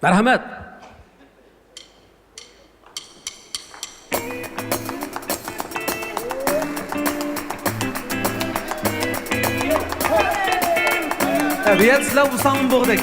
Merhamet. Evet, sizler bu sanın boğdek.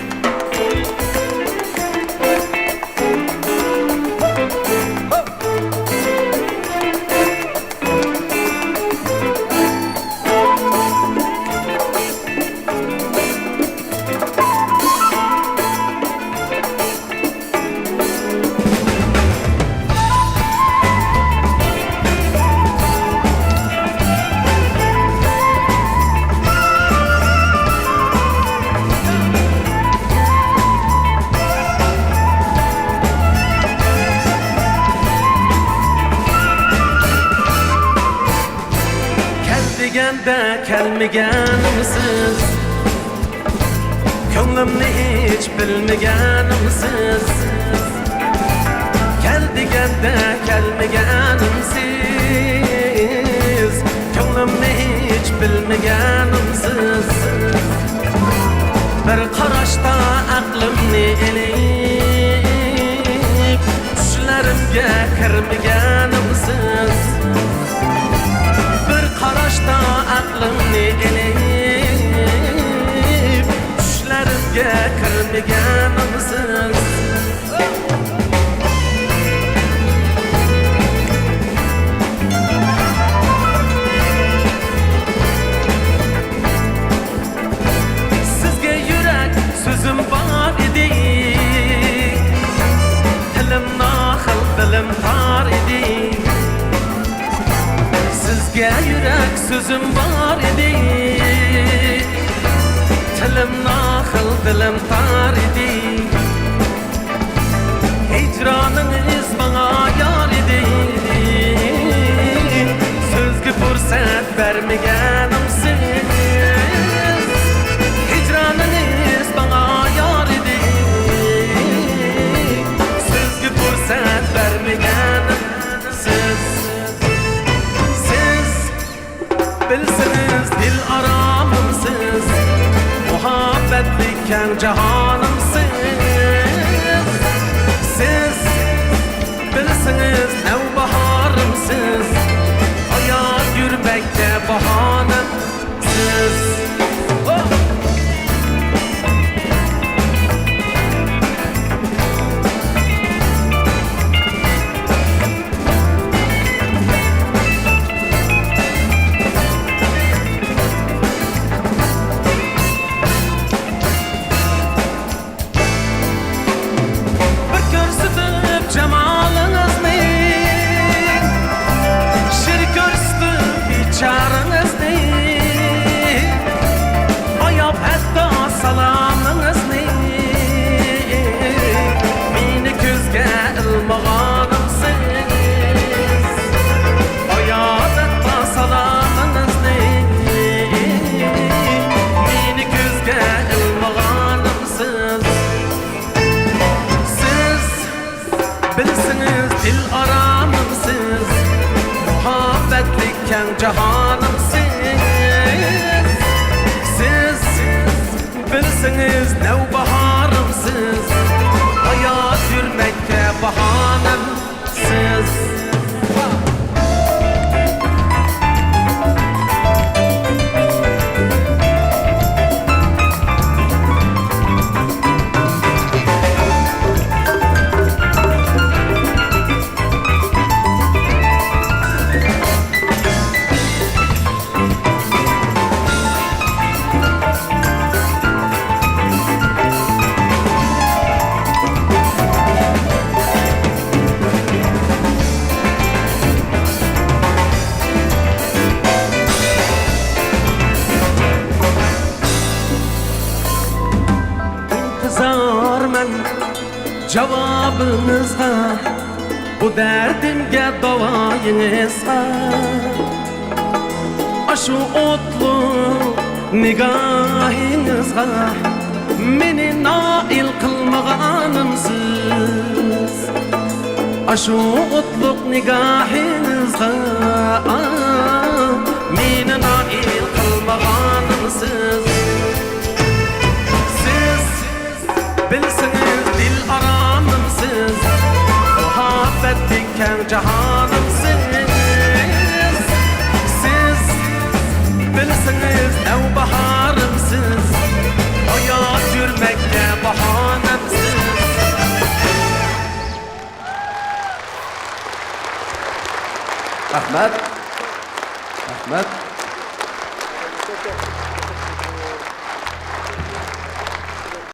Degende kelmegenimsiz, ko'nglimni hiç bilmegenimsiz. Kel degende kelmegenimsiz, ko'nglimni hiç bilmegenimsiz. Bir qarashda aqlimni elib, tushlarimga kirmegenimsiz. Qarashda aqlimni elib, tushlarimga kirmaganimsiz. Sizga yurak so'zim bor edi, tilim noxil, dilim tor edi. Sizga yurak so'zim bor edi, tilim noxil, dilim tor edi. Hicroningiz bana yor edi, so'zga fursat bermaganimsiz. Hicroningiz bana yor edi, so'zga fursat bermaganimsiz. Bilsiniz dil aramımsız, muhabbetliken cahanımsız. Siz bilsiniz nevbaharımsız, hayat yürümekte bahanımsız. Bilsiniz dil aramımsız, muhabbetliken cahanımsız. Siz bilsiniz nevbaharımsız, hayat yürmekte bahanımsız. Cevabınızda bu derdimge davayınızda, aşu otlu nigahınızda meni nail kılmağanımsız. Aşu otluk nigahınızda meni nail kılmağanımsız. Siz bilsin Bilsiniz dil aramımsız, muhabbet diken cahanımsız. Siz bilsiniz ev baharımsız, hayat yürmekte bahanemsiz. Rahmat. Rahmat.